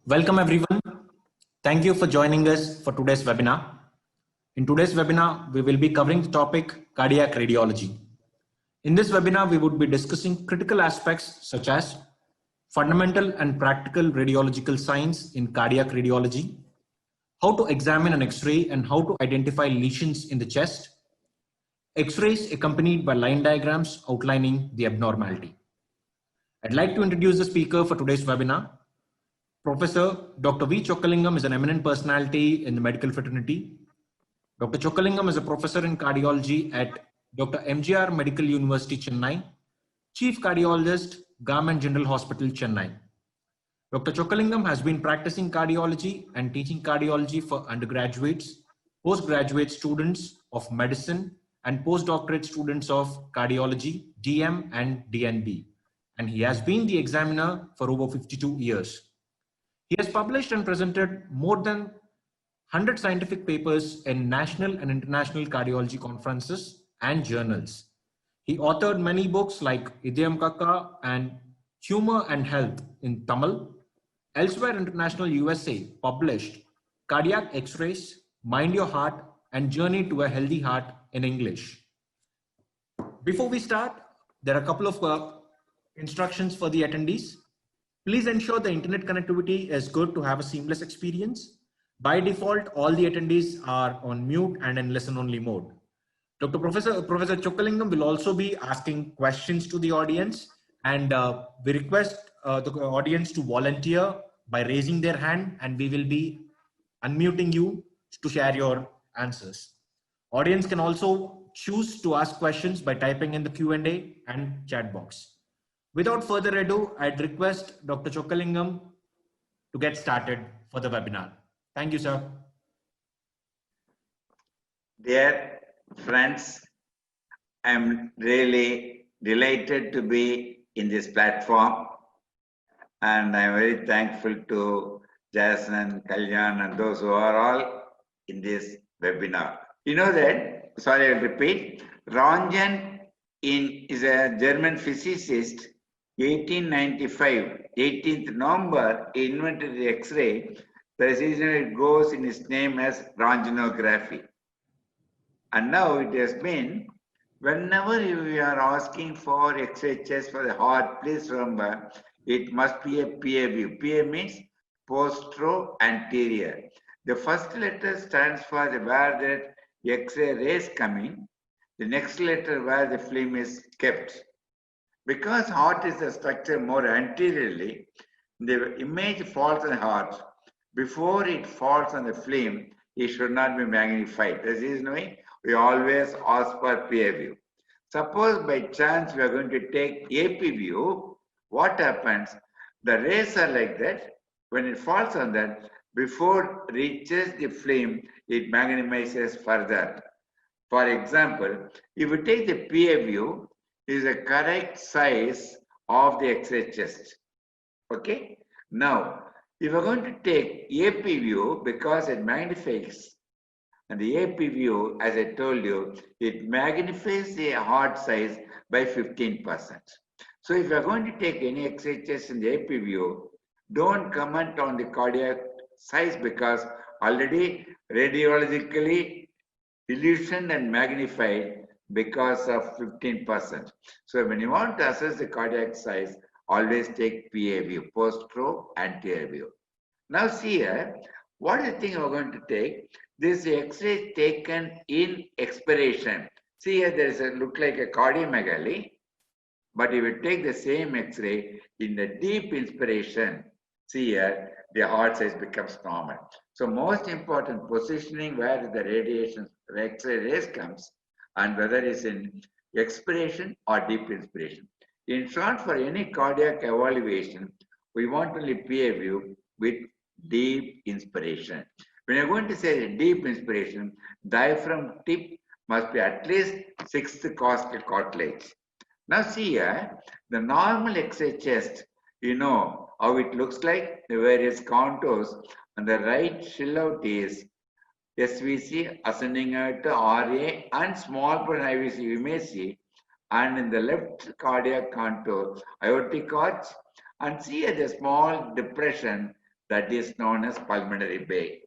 Welcome everyone. Thank you for joining us for today's webinar. In today's webinar, we will be covering the topic cardiac radiology. In this webinar, we would be discussing critical aspects such as fundamental and practical radiological science in cardiac radiology, how to examine an X-ray and how to identify lesions in the chest, X-rays accompanied by line diagrams outlining the abnormality. I'd like to introduce the speaker for today's webinar. Professor Dr. V. Chokkalingam is an eminent personality in the medical fraternity. Dr. Chokkalingam is a professor in cardiology at Dr. MGR Medical University, Chennai, Chief Cardiologist, Government General Hospital, Chennai. Dr. Chokkalingam has been practicing cardiology and teaching cardiology for undergraduates, postgraduate students of medicine, and postdoctorate students of cardiology, DM and DNB. And he has been the examiner for over 52 years. He has published and presented more than 100 scientific papers in national and international cardiology conferences and journals. He authored many books like Idhyam Kaka and Humor and Health in Tamil. Elsewhere International USA published Cardiac X-rays, Mind Your Heart, and Journey to a Healthy Heart in English. Before we start, there are a couple of instructions for the attendees. Please ensure the internet connectivity is good to have a seamless experience. By default, all the attendees are on mute and in listen-only mode. Professor Chokkalingam will also be asking questions to the audience, and we request the audience to volunteer by raising their hand, and we will be unmuting you to share your answers. Audience can also choose to ask questions by typing in the Q&A and chat box. Without further ado, I'd request Dr. Chokkalingam to get started for the webinar. Thank you, sir. Dear friends, I'm really delighted to be in this platform, and I'm very thankful to Jason, Kalyan, and those who are all in this webinar. You know that, sorry, I'll repeat, Röntgen is a German physicist. 1895, 18th November, he invented the X-ray. Precisely, it goes in his name as Röntgenography. And now it has been, whenever you are asking for X-ray chest for the heart, please remember, it must be a PA view. PA means postero-anterior. The first letter stands for where the X-ray rays come in. The next letter where the film is kept. Because heart is a structure more anteriorly, the image falls on the heart. Before it falls on the film, it should not be magnified. This is why we always ask for PA view. Suppose by chance we are going to take AP view, what happens? The rays are like that. When it falls on that, before it reaches the film, it magnifies further. For example, if we take the PA view, is a correct size of the X-ray chest. Okay. Now, if we're going to take AP view, because it magnifies, and the AP view, as I told you, it magnifies the heart size by 15%. So if you're going to take any X-ray chest in the AP view, don't comment on the cardiac size, because already radiologically dilution and magnified because of 15%. So when you want to assess the cardiac size, always take PA view, postero-anterior view. Now see here, what do you think we're going to take? This X-ray taken in expiration. See here, there is a look like a cardiomegaly, but if you take the same X-ray in the deep inspiration, see here, the heart size becomes normal. So most important positioning where the radiation, the X-ray rays comes, and whether it's in expiration or deep inspiration. In short, for any cardiac evaluation, we want only PA view with deep inspiration. When you're going to say deep inspiration, diaphragm tip must be at least 6th costal cartilage. Now see here, the normal X-ray chest, you know how it looks like, the various contours, and the right shill out is SVC ascending out to RA and small part IVC you may see, and in the left cardiac contour aortic arch, and see a small depression That is known as pulmonary bay.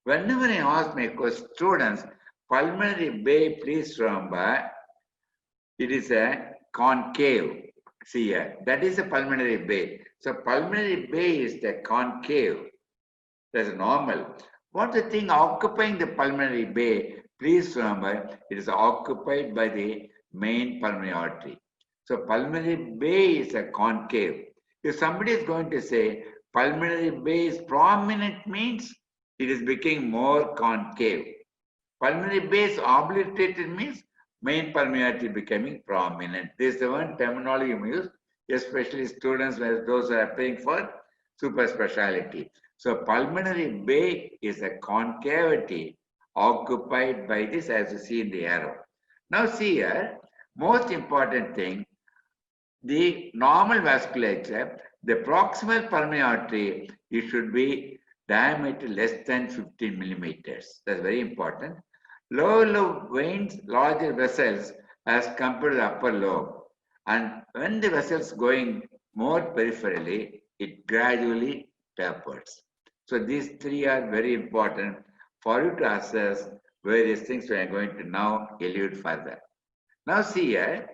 Whenever I ask my students, pulmonary bay, please remember, it is a concave. See here, that is a pulmonary bay. So pulmonary bay is the concave. That's normal. What the thing occupying the pulmonary bay, please remember, it is occupied by the main pulmonary artery. So pulmonary bay is a concave. If somebody is going to say pulmonary bay is prominent, means it is becoming more concave. Pulmonary bay is obliterated means main pulmonary artery becoming prominent. This is the one terminology we use, especially students, those who are applying for super specialty. So pulmonary bay is a concavity occupied by this, as you see in the arrow. Now see here, most important thing, the normal vasculature, the proximal pulmonary artery, it should be diameter less than 15 millimeters. That's very important. Lower lobe veins, larger vessels as compared to the upper lobe. And when the vessels going more peripherally, it gradually tapers. So these three are very important for you to assess various things we are going to now elude further. Now see here,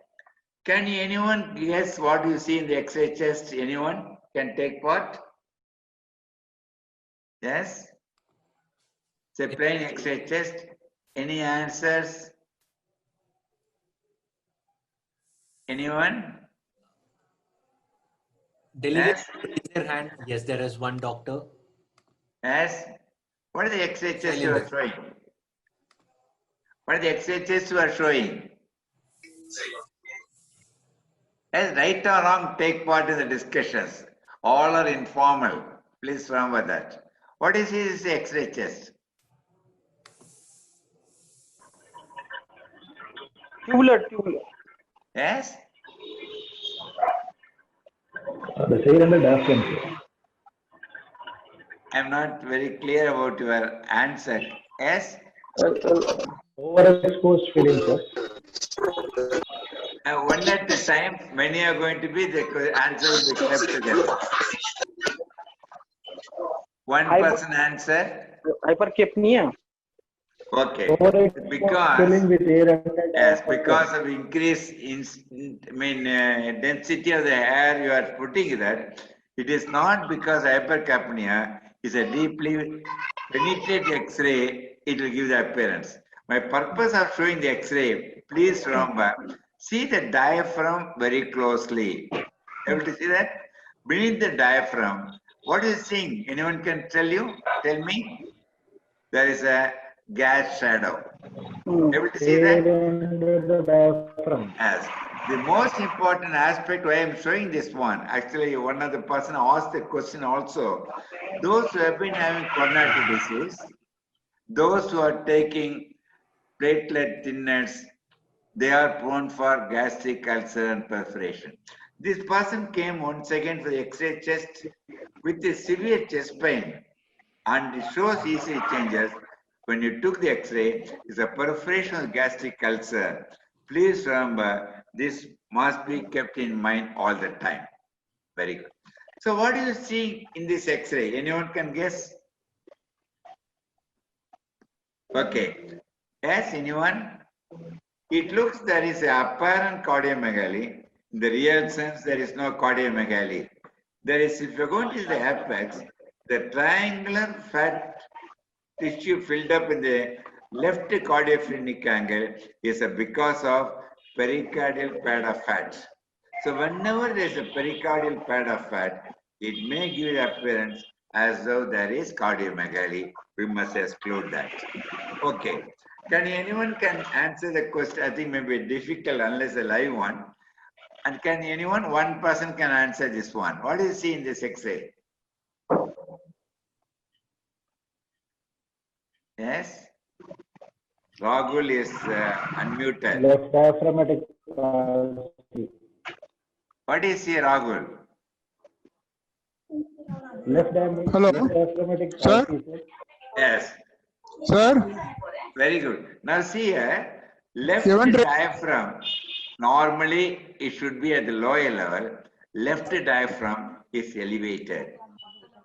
can anyone guess what you see in the X-ray chest? Anyone can take part? Yes? It's a plain X-ray chest. Any answers? Anyone? Delegate, Yes? raise their hand. Yes, there is one doctor. Yes? What are the X-ray chest you are showing? What are the X-ray chest you are showing? Yes, right or wrong, take part in the discussions. All are informal. Please remember that. What is this X-ray chest? Tubular. Yes? The side and the diaphragm. I'm not very clear about your answer. Yes? Overexposed feeling, sir. One at a time, many are going to be, the answer will be kept together. One person answer. Hypercapnia. Okay. Overexposed Because, feeling with air and the yes, diaphragm. because of increase in density of the air you are putting that, it is not because hypercapnia is a deeply penetrated X-ray, it will give the appearance. My purpose of showing the X-ray, please remember, see the diaphragm very closely. Able to see that? Beneath the diaphragm, what is seeing? Anyone can tell you? Tell me. There is a gas shadow. Able to see Air that? and the diaphragm. Yes. The most important aspect why I am showing this one, actually one of the person asked the question also. Those who have been having coronary disease, those who are taking platelet thinners, they are prone for gastric ulcer and perforation. This person came once again for the X-ray chest with a severe chest pain, and it shows ECG changes. When you took the X-ray, is a perforation of gastric ulcer. Please remember, this must be kept in mind all the time. Very good. So what do you see in this X-ray? Anyone can guess? Okay. Yes, anyone? It looks there is an apparent cardiomegaly. In the real sense, there is no cardiomegaly. There is, if you're going to the apex, the triangular fat tissue filled up in the left cardiophrenic angle is because of pericardial pad of fat. So whenever there is a pericardial pad of fat, it may give the appearance as though there is cardiomegaly. We must exclude that. Okay. Can anyone answer the question? I think maybe difficult unless a live one. And can anyone, one person can answer this one. What do you see in this X-ray? Yes? Rahul is unmuted. Left diaphragmatic palsy. What is here, Rahul? Left Hello. diaphragmatic Sir? palsy, sir. Yes. Sir, Very good. Now see here, left Even the- diaphragm, normally it should be at the lower level. Left diaphragm is elevated.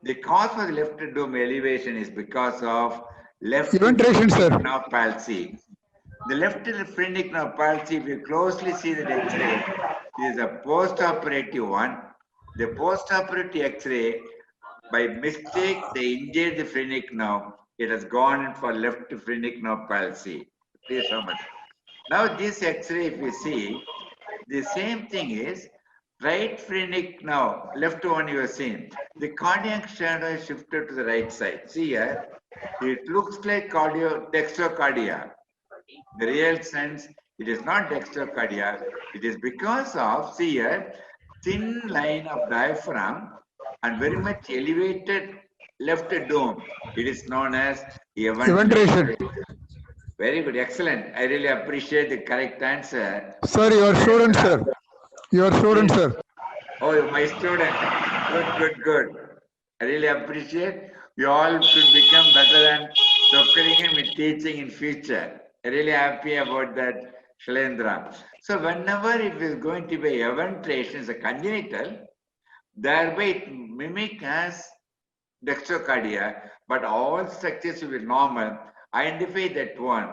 The cause for the left dome elevation is because of left Eventration, sir. nerve palsy. The left phrenic nerve palsy, if you closely see the X-ray, is a post-operative one. The post-operative X-ray, by mistake, they injured the phrenic nerve. It has gone in for left phrenic nerve palsy. Please so much. Now this X-ray, if you see, the same thing is right phrenic nerve, left one you have seen. The cardiac shadow is shifted to the right side. See here, it looks like dextrocardia. The real sense, it is not dextrocardia. It is because of, see here, thin line of diaphragm and very much elevated left dome. It is known as Eventration. Very good, excellent. I really appreciate the correct answer. Sir, your student, sir. Your student, sir. Oh, my student. Good. I really appreciate. You all should become better than Dr. with teaching in future. I really happy about that, Shalendra. So whenever it is going to be eventration, it's a congenital, thereby it mimic as dextrocardia, but all structures will be normal. Identify that one.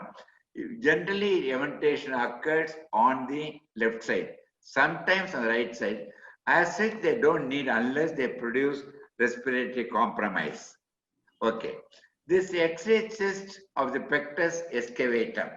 Generally, eventation occurs on the left side, sometimes on the right side. As such, they don't need unless they produce respiratory compromise. Okay. This X-ray chest of the pectus excavatum.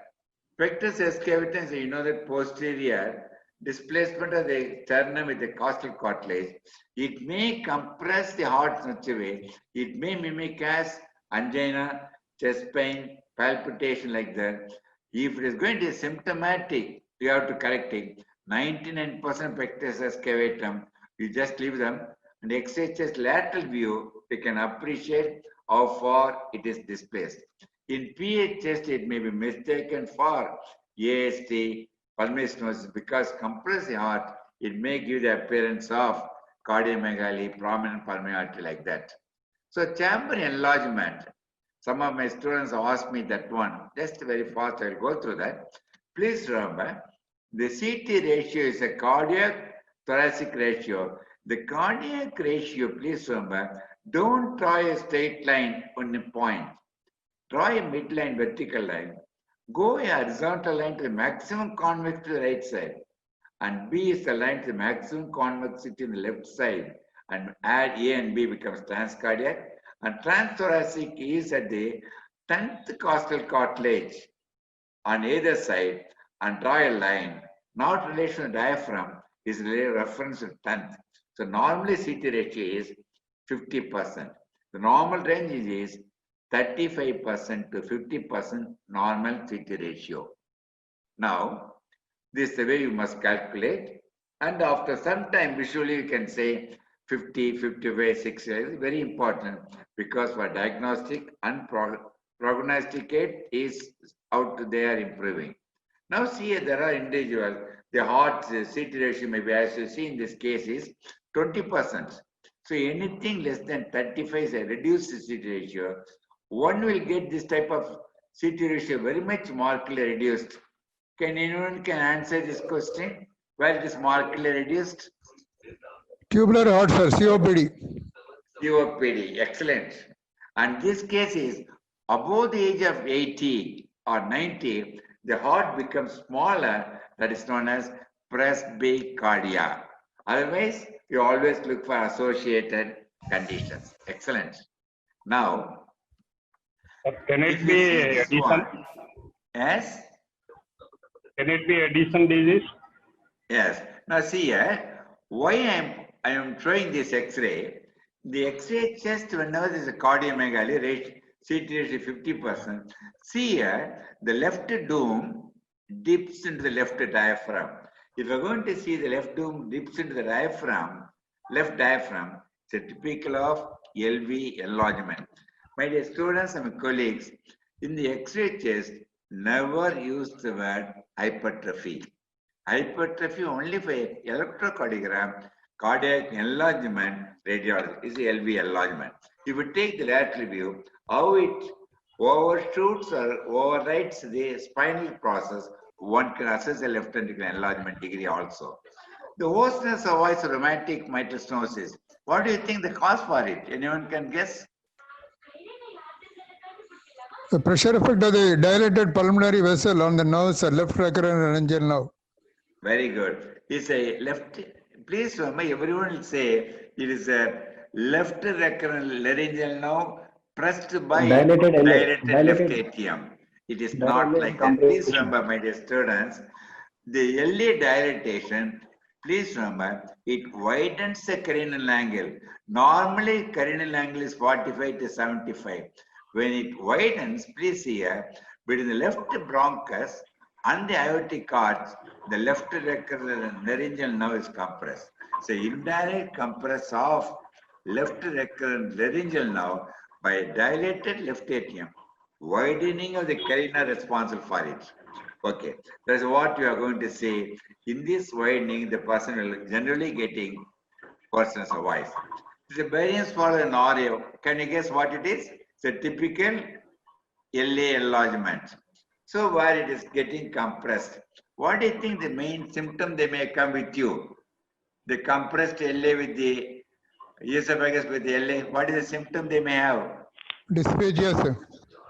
Pectus excavatum is, you know, the posterior displacement of the sternum with the costal cartilage. It may compress the heart in such a way. It may mimic as angina, chest pain, palpitation like that. If it is going to be symptomatic, you have to correct it. 99% pectus excavatum, you just leave them. And X-ray chest lateral view, you can appreciate how far it is displaced. In PH chest, it may be mistaken for AST, pulmonary stenosis, because compress the heart, it may give the appearance of cardiomegaly, prominent pulmonary artery like that. So chamber enlargement, some of my students have asked me that one. Just very fast, I will go through that. Please remember, the CT ratio is a cardiac thoracic ratio. The cardiac ratio, please remember, don't draw a straight line on a point. Draw a midline vertical line. Go a horizontal line to the maximum convexity to the right side. And B is the line to the maximum convexity on the left side. And add A and B becomes transcardiac. And transthoracic is at the 10th costal cartilage on either side. And draw a line, not relation to the diaphragm, is reference to 10th. So normally CT ratio is 50%. The normal range is 35% to 50% normal CT ratio. Now, this is the way you must calculate. And after some time, visually you can say 50, 55, 60 is very important because for diagnostic and prognosticate is out there improving. Now see here, there are individuals, the heart CT ratio maybe as you see in this case is 20%. So anything less than 35 is a reduced CT ratio. One will get this type of CT ratio very much markedly reduced. Can anyone answer this question? Where it is markedly reduced? Tubular heart, sir. COPD. COPD, excellent. And this case is above the age of 80 or 90, the heart becomes smaller, that is known as presbycardia. Otherwise, you always look for associated conditions. Excellent. Now, Can if it you be see this Addison? one, yes, Can it be Addison disease? yes. Now see here, why I am showing this X-ray. The X-ray chest, whenever there is a cardiomegaly, CT ratio 50%. See here, the left dome dips into the left diaphragm. If you're going to see the left dome dips into the diaphragm, left diaphragm, it's a typical of LV enlargement. My dear students and my colleagues, in the X-ray chest, never use the word hypertrophy. Hypertrophy only for electrocardiogram, cardiac enlargement, radiology is the LV enlargement. If you take the lateral view, how it overshoots or overrides the spinal process, one can assess the left ventricular enlargement degree also. The hoarseness of voice, rheumatic mitral stenosis, What do you think the cause for it? Anyone can guess? The pressure effect of the dilated pulmonary vessel on the nerves are left recurrent laryngeal nerve. Very good. It's a left. Please remember, everyone will say it is a left recurrent laryngeal nerve pressed by Dilated LA. dilated left Dilated. atrium. It is Dilated not LA like that. Please compression. remember, my dear students, the LA dilatation, please remember, it widens the cranial angle. Normally, cranial angle is 45 to 75. When it widens, please see here, between the left bronchus and the aortic arch, the left recurrent laryngeal nerve is compressed. So, indirect compress of left recurrent laryngeal nerve by dilated left atrium, widening of the carina responsible for it. Okay, that's what you are going to say. In this widening, the person will generally getting person's voice. The variance for an RA, can you guess what it is? It's a typical LA enlargement. So where it is getting compressed. What do you think the main symptom they may come with you? The compressed LA with the esophagus with the LA. What is the symptom they may have? Dysphagia, sir.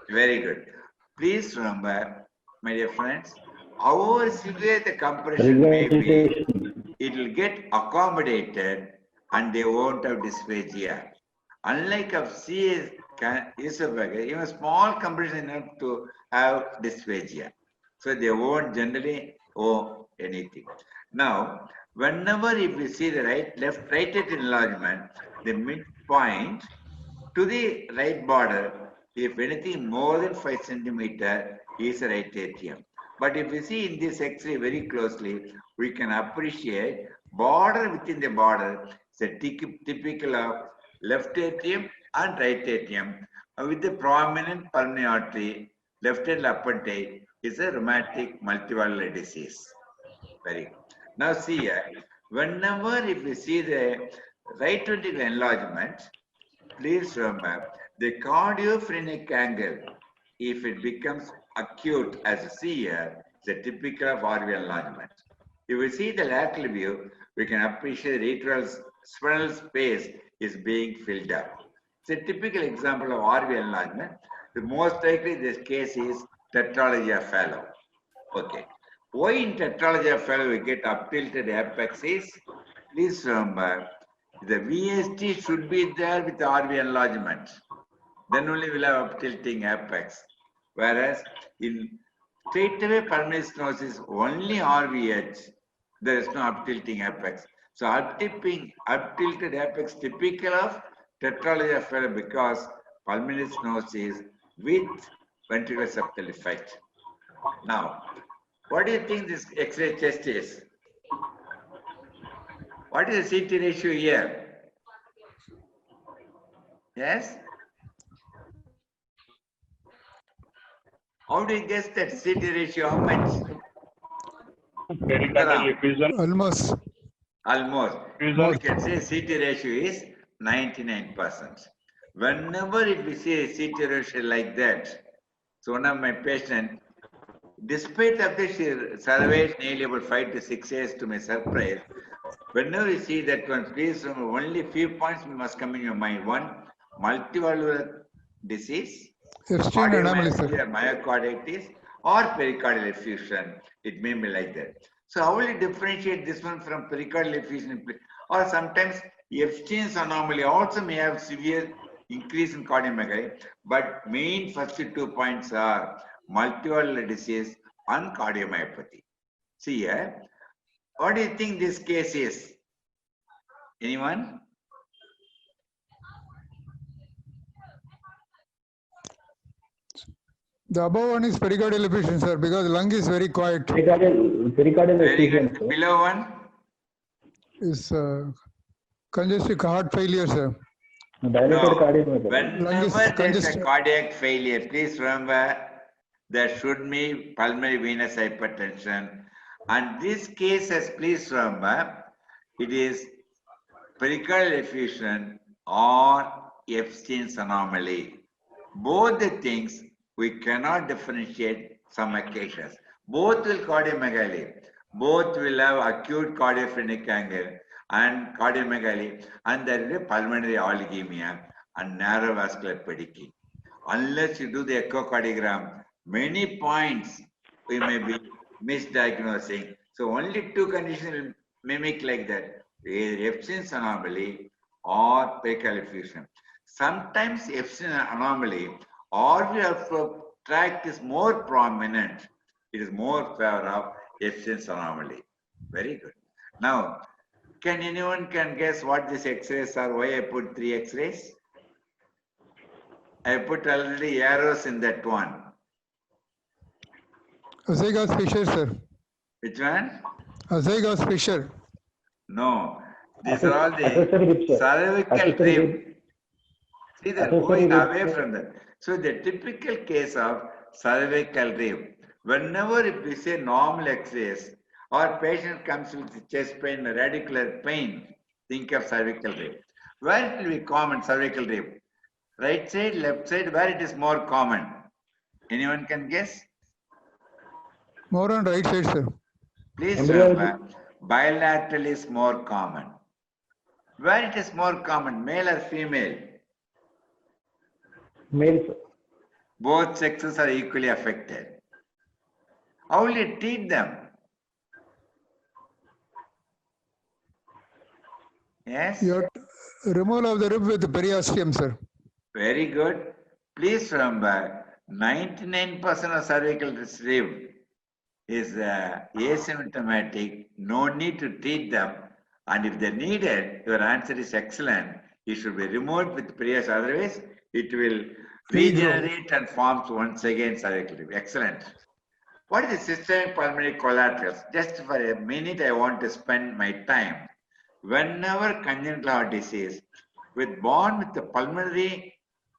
Very good. Please remember, my dear friends, however severe the compression may be, it will get accommodated and they won't have dysphagia. Unlike of CA esophagus, even small compression enough to have dysphagia. So they won't generally owe anything. Now, whenever if we see the right atrial enlargement, the midpoint to the right border, if anything more than 5 centimeter is a right atrium. But if we see in this X-ray very closely, we can appreciate border within the border is a typical of left atrium and right atrium with the prominent pulmonary artery, left and appendage is a rheumatic multivalvular disease. Very good. Now see here, whenever if we see the right ventricular enlargement, please remember the cardiophrenic angle, if it becomes acute as you see here, is a typical of RV enlargement. If we see the lateral view, we can appreciate the atrial spinal space is being filled up. It's a typical example of RV enlargement. The most likely this case is tetralogy of Fallot. Okay. Why in tetralogy of Fallot we get uptilted apex is, please remember, the VST should be there with the RV enlargement. Then only we'll have uptilting apex. Whereas in straightaway pulmonary stenosis, only RVH, there is no uptilting apex. So uptilted apex typical of tetralogy of Fallot because pulmonary stenosis with ventricular septal defect. Now, what do you think this X-ray chest is? What is the CT ratio here? Yes? How do you guess that CT ratio? How much? Pericardial effusion. Almost. Almost. Effusion. We can say CT ratio is 99%. Whenever if we see a CT ratio like that, so one of my patients, despite of this, she surveyed nearly about 5 to 6 years to my surprise. Whenever you see that one, please remember only few points must come in your mind. One, multivalvular disease, Epstein anomaly, sir. myocarditis, or pericardial effusion. It may be like that. So how will you differentiate this one from pericardial effusion? Or sometimes Epstein's anomaly also may have severe increase in cardiomegaly, but main first 2 points are multivalvular disease and cardiomyopathy. See here, what do you think this case is? Anyone? The above one is pericardial effusion, sir, because lung is very quiet. Pericardial Very effusion, good. sir. Below one? Is congestive heart failure, sir. Dilated cardiomyopathy. Whenever is there's a congested. cardiac failure, please remember there should be pulmonary venous hypertension. And this case, as please remember, it is pericardial effusion or Epstein's anomaly. Both the things we cannot differentiate some occasions. Both will cardiomegaly. Both will have acute cardiophrenic angle. and cardiomegaly, and there is a pulmonary oligemia and narrow vascular pedicule. Unless you do the echocardiogram, many points we may be misdiagnosing. So only two conditions will mimic like that, either Epstein's anomaly or pericardial effusion. Sometimes Epstein anomaly or the tract is more prominent. It is more favor of Epstein's anomaly. Very good. Now, can anyone can guess what these X-rays are? Why I put 3 X-rays? I put already arrows in that one. Azygos Fisher, sir. Which one? Azygos Fisher. No. These are all the Accessory rib, sir. cervical Accessory rib. rib. See, they're Accessory going rib, away sir. from that. So the typical case of cervical rib, whenever if we say normal X-rays or patient comes with chest pain, radicular pain, think of cervical rib. Where it will be common cervical rib? Right side, left side, where it is more common? Anyone can guess? More on right side, sir. Please Embryology. remember, bilateral is more common. Where it is more common, male or female? Male, sir. Both sexes are equally affected. How will you treat them? Yes? Your removal of the rib with periosteum, sir. Very good. Please remember, 99% of cervical rib is asymptomatic. No need to treat them. And if they're needed, your answer is excellent. It should be removed with periosteum. Otherwise, it will regenerate and forms once again cervical rib. Excellent. What is the systemic pulmonary collaterals? Just for a minute, I want to spend my time. Whenever congenital heart disease, with born with the pulmonary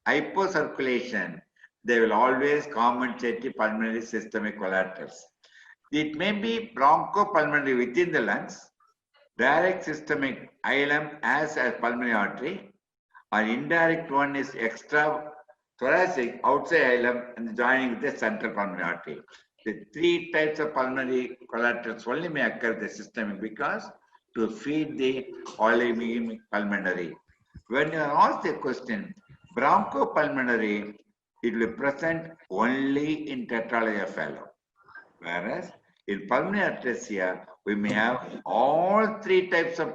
hypocirculation, they will always compensate the pulmonary systemic collaterals. It may be bronchopulmonary within the lungs, direct systemic ileum as a pulmonary artery, or indirect one is extra thoracic outside ileum and joining with the central pulmonary artery. The 3 types of pulmonary collaterals only may occur in the systemic because to feed the oligemic pulmonary. When you are asked the question, bronchopulmonary, it will be present only in tetralogy fellow. Whereas in pulmonary atresia, we may have all 3 types of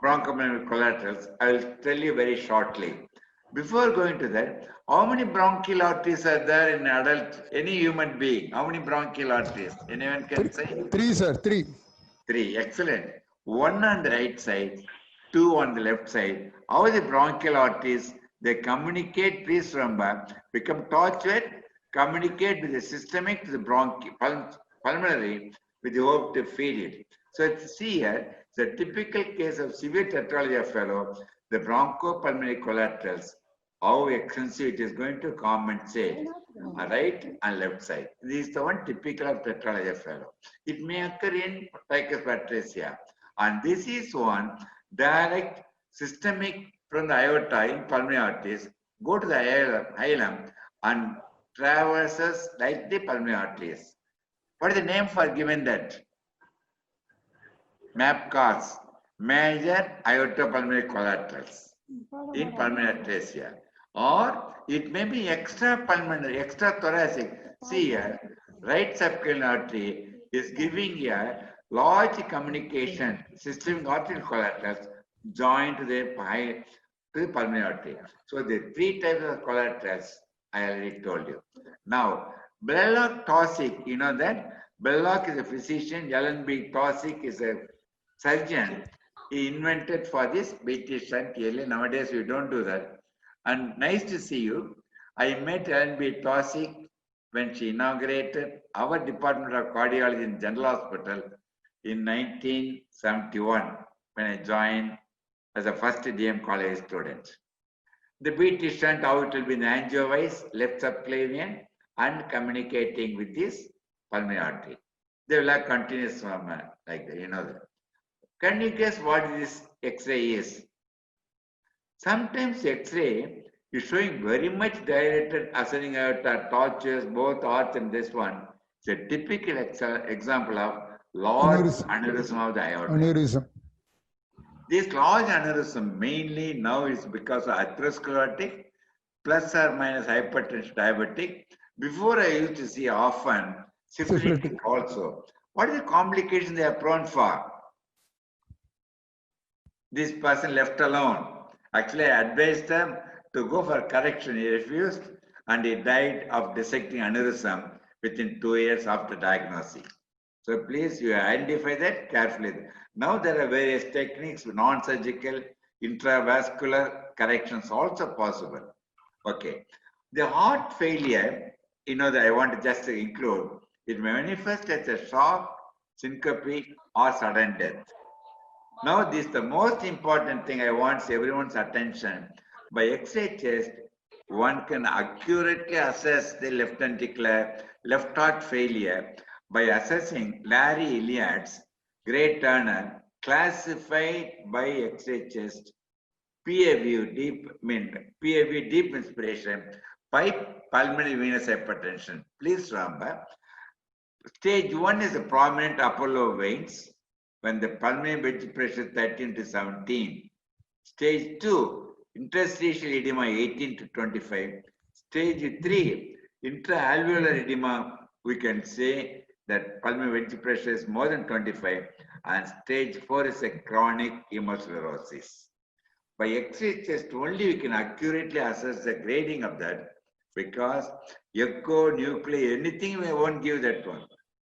bronchopulmonary collaterals. I will tell you very shortly. Before going to that, how many bronchial arteries are there in adult, any human being? How many bronchial arteries? Anyone can say? 3, sir. 3. 3, excellent. 1 on the right side, 2 on the left side. How are the bronchial arteries? They communicate, please remember, become tortured, communicate with the systemic to the pulmonary with the hope to feed it. So see here, the typical case of severe tetralogy fellow, the bronchopulmonary collaterals, how extensive it is going to compensate right and left side. This is the one typical of tetralogy fellow. It may occur in tricuspid atresia. And this is one direct systemic from the aorta in pulmonary arteries, go to the ileum and traverses like the pulmonary arteries. What is the name for given that? MAPCOS, major aortopulmonary collaterals in pulmonary atresia. Or it may be extra pulmonary, extra thoracic. See here, right subclavian artery is giving a large communication systemic arterial collaterals joined to the pulmonary artery. So the 3 types of collaterals I already told you. Now, Blalock Taussig, you know that? Blalock is a physician, Ellen B. Taussig is a surgeon. He invented for this BT shunt early. Nowadays we don't do that. And nice to see you. I met Ellen B. Taussig when she inaugurated our Department of Cardiology in General Hospital in 1971 when I joined as a first DM college student. The BT shunt, how it will be in the angiovise, left subclavian and communicating with this pulmonary artery. They will have continuous like that, you know that. Can you guess what this X-ray is? Sometimes X-ray is showing very much dilated ascending aorta, tortuous, both arch and this one. It's a typical example of large Aneurysm. aneurysm of the aorta. Aneurysm. This large aneurysm mainly now is because of atherosclerotic plus or minus hypertension diabetic. Before I used to see often syphilitic also. What is the complication they are prone for? This person left alone. Actually, I advised them to go for correction. He refused and he died of dissecting aneurysm within 2 years after diagnosis. So please, you identify that carefully. Now there are various techniques, non-surgical, intravascular corrections also possible. Okay. The heart failure, that I want to just include, it may manifest as a shock, syncope, or sudden death. Now, this is the most important thing I want everyone's attention. By X-ray chest, one can accurately assess the left ventricular, left heart failure by assessing Larry Iliad's Gray Turner classified by X-ray chest PAVU deep inspiration by pulmonary venous hypertension. Please remember, stage 1 is the prominent upper lobe veins when the pulmonary bed pressure is 13 to 17. Stage 2, interstitial edema 18 to 25. Stage 3, intraalveolar edema, we can say that pulmonary bed pressure is more than 25. And stage 4 is a chronic hemochlorosis. By X-ray chest only we can accurately assess the grading of that, because echo, nuclei, anything we won't give that one.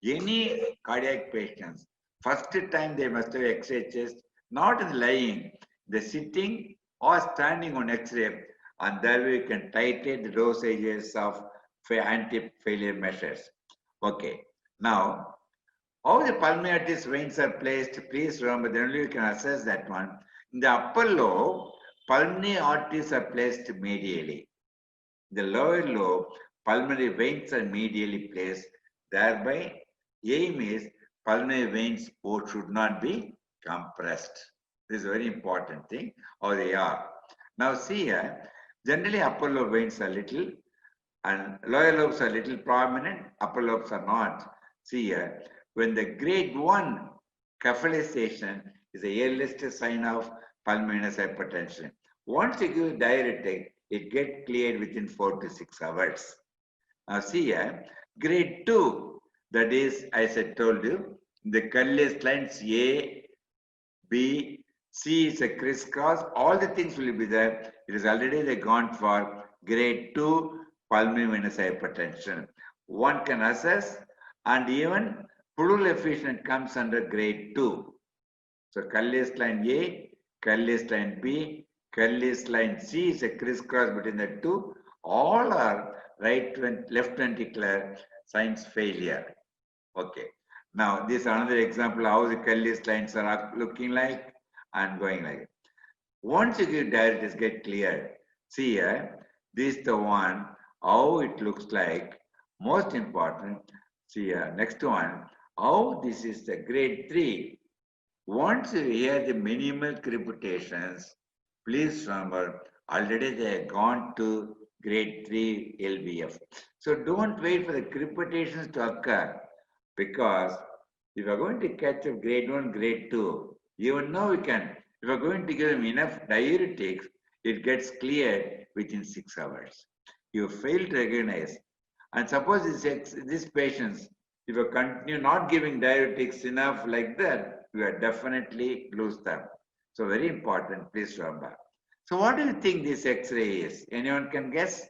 Any cardiac patients, first time they must have X-ray chest, not in lying, the sitting or standing on X-ray, and there we can titrate the dosages of anti-failure measures. Okay, now how the pulmonary arteries veins are placed, please remember, then only you can assess that one. In the upper lobe, pulmonary arteries are placed medially. The lower lobe, pulmonary veins are medially placed. Thereby, aim is pulmonary veins should not be compressed. This is a very important thing, or they are. Now see here, generally upper lobe veins are little and lower lobes are little prominent, upper lobes are not. See here, when the grade 1 catheterization is the earliest sign of pulmonary hypertension. Once you give diuretic, it gets cleared within 4 to 6 hours. Now see here, grade 2, that is, as I told you, the curliest lines A, B, C is a crisscross, all the things will be there. It is already they gone for grade 2 pulmonary venous hypertension. One can assess, and even pleural effusion comes under grade 2. So curliest line A, curliest line B, curliest line C is a crisscross between the two. All are left ventricular signs failure. Okay. Now this is another example how the curliest lines are looking like and going like. Once you give diuretics, get clear. See here, this is the one how it looks like. Most important. See here, next one. How this is the grade 3. Once you hear the minimal crepitations, please remember, already they have gone to grade 3 LVF. So don't wait for the crepitations to occur, because if you are going to catch up grade 1, grade 2, even now we can, if you are going to give them enough diuretics, it gets cleared within 6 hours. You fail to recognize. And suppose these patients, if you continue not giving diuretics enough like that, you are definitely lose them. So very important, please remember. So what do you think this X-ray is? Anyone can guess?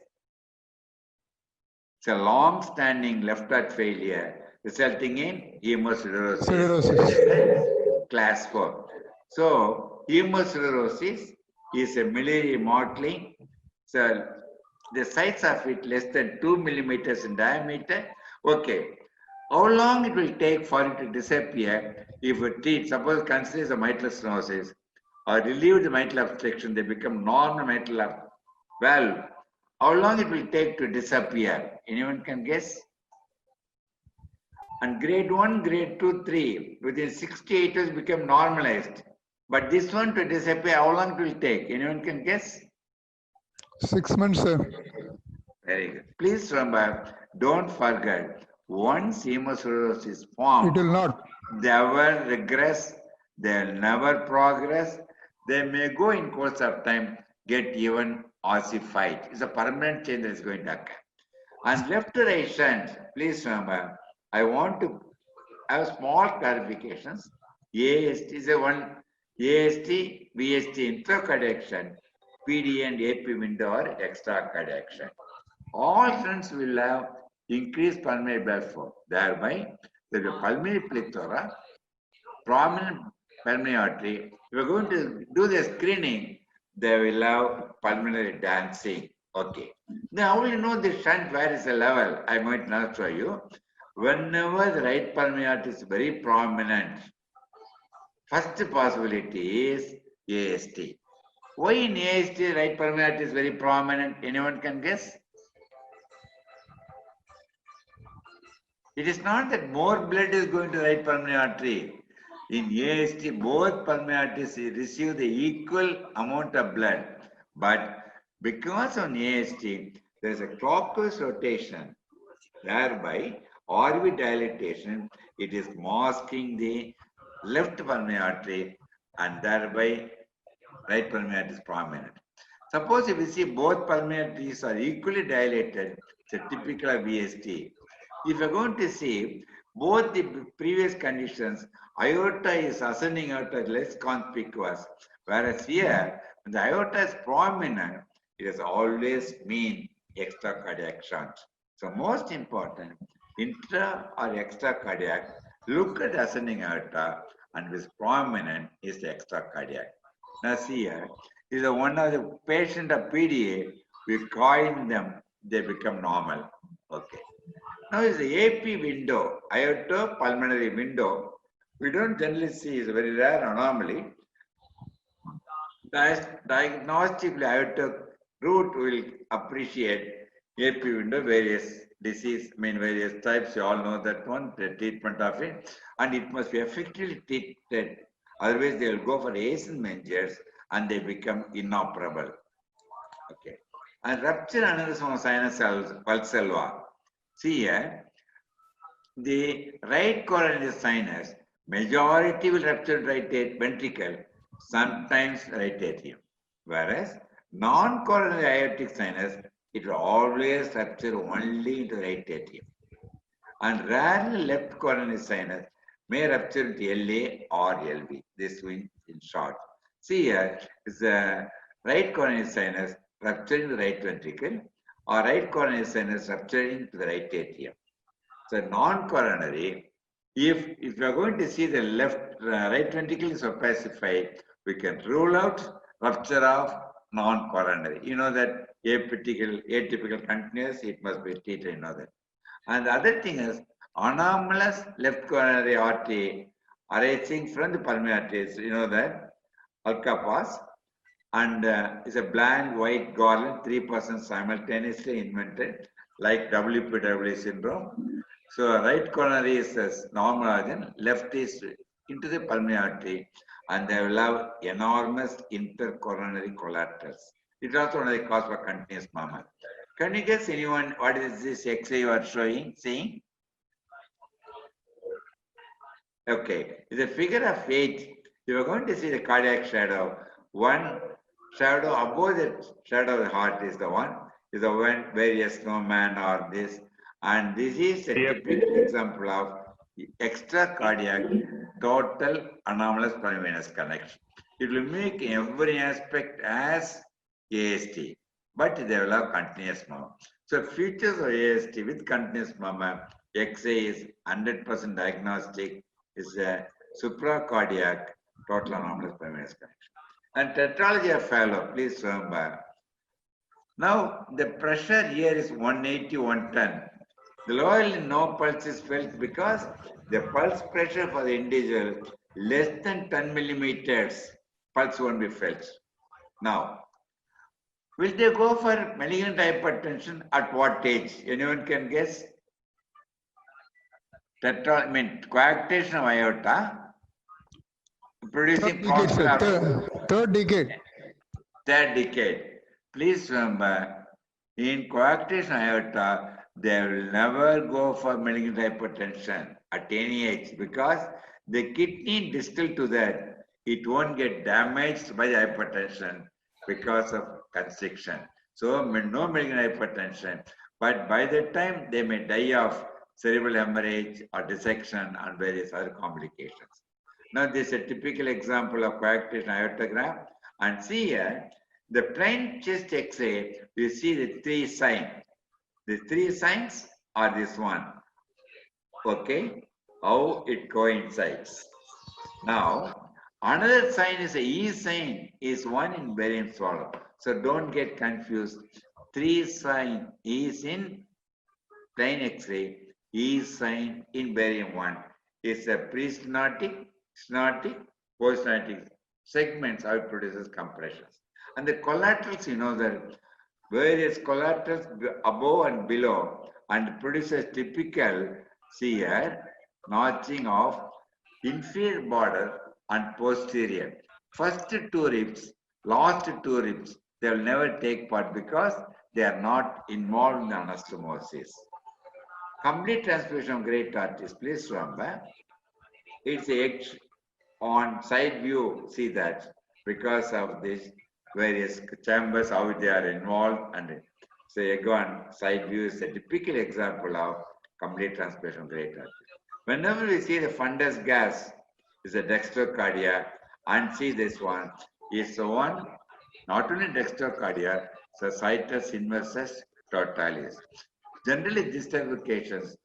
It's a long-standing left heart failure resulting in hemochlorosis. Class 4. So hemochlorosis is a miliary mottling. So the size of it less than 2 millimeters in diameter. Okay. How long it will take for it to disappear if we treat, suppose consider the mitral stenosis or relieve the mitral obstruction, they become normal mitral valve. How long it will take to disappear? Anyone can guess? And grade 1, grade 2, 3, within 68 hours become normalized. But this one to disappear, how long it will take? Anyone can guess? 6 months, sir. Very good. Please remember, don't forget, once hemochlorosis forms, It will not. they never regress, they'll never progress, they may go in course of time, get even ossified. It's a permanent change that is going to occur. And left to right shunt, please remember, I want to have small clarifications. AST is a one, AST, VST intracardiac shunt, PD and AP window or extracardiac shunt. All shunts will have increased pulmonary blood flow. Thereby, there is a pulmonary plethora, prominent pulmonary artery. If we're going to do the screening, they will have pulmonary dancing. Okay. Now, how will you know the shunt where is the level? I might not show you. Whenever the right pulmonary artery is very prominent, first possibility is AST. Why in AST right pulmonary artery is very prominent? Anyone can guess? It is not that more blood is going to right pulmonary artery. In AST, both pulmonary arteries receive the equal amount of blood. But because on AST, there is a clockwise rotation. Thereby, RV dilatation, it is masking the left pulmonary artery and thereby right pulmonary artery is prominent. Suppose if we see both pulmonary arteries are equally dilated, it's a typical of VST. If you're going to see both the previous conditions, aorta is ascending aorta less conspicuous, whereas here, when the aorta is prominent, it has always mean extracardiac shunt. So most important, intra or extracardiac, look at ascending aorta and which prominent is the extracardiac. Now see here, is one of the patient of PDA, we coin them, they become normal. Okay. Now is the AP window, aorta pulmonary window. We don't generally see, it's a very rare anomaly. Diagnostically, aorta root will appreciate AP window, various disease, various types, you all know that one, the treatment of it, and it must be effectively treated. Otherwise, they will go for Aysen measures and they become inoperable. Okay. And rupture aneurysm of sinus valsalva. See here, the right coronary sinus, majority will rupture right ventricle, sometimes right atrium. Whereas non-coronary aortic sinus, it will always rupture only into right atrium. And rarely left coronary sinus may rupture into LA or LV. This in short. See here is the right coronary sinus rupturing the right ventricle or right coronary sinus rupturing to the right atrium. So non-coronary, if you are going to see the right ventricle is opacified, we can rule out rupture of non-coronary. You know that atypical continuous, it must be treated, you know that. And the other thing is anomalous left coronary artery arising from the pulmonary arteries, you know that, Alcapas, and is a blank white garland, 3% simultaneously invented, like WPW syndrome. So right coronary is normal origin, left is into the pulmonary artery, and they will have enormous intercoronary collaterals. It's also one of the cause for continuous murmur. Can you guess anyone what is this X-ray you are seeing? Okay, it's a figure of 8. You are going to see the cardiac shadow. One shadow above the shadow of the heart is the one where a snowman or this. And this is a typical example of extracardiac total anomalous pulmonary venous connection. It will make every aspect as AST, but they will have continuous murmur. So features of AST with continuous murmur, X-ray is 100% diagnostic, is a supracardiac total anomalous pulmonary venous connection. And tetralogy of Fallot, please remember. Now the pressure here is 180, 110. The lower no pulse is felt because the pulse pressure for the individual less than 10 millimeters, pulse won't be felt. Now, will they go for malignant hypertension at what age? Anyone can guess? Coarctation of aorta, producing Third decade. Third decade. Please remember, in coarctation aorta, they will never go for malignant hypertension at any age because the kidney distal to that it won't get damaged by the hypertension because of constriction. So no malignant hypertension, but by that time they may die of cerebral hemorrhage or dissection and various other complications. Now this is a typical example of coarctation aortogram, and see here, the plain chest X-ray, you see the three signs. The three signs are this one. Okay, how it coincides. Now, another sign is a E sign is one in barium swallow. So don't get confused. Three sign is in plain X-ray, E sign in barium 1 is a pre-stenotic, stenotic, post-stenotic segments how it produces compressions. And the collaterals, you know that various collaterals above and below and produces typical, see here, notching of inferior border and posterior. First two ribs, last two ribs, they will never take part because they are not involved in the anastomosis. Complete transfusion of great arteries, please remember, it's H on side view, see that because of this various chambers, how they are involved, and so again, side view is a typical example of complete transfusion of great arteries. Whenever we see the fundus gas, is a dextrocardia, and see this one is the one, not only dextrocardia, so situs inversus totalis. Generally, these type of cases,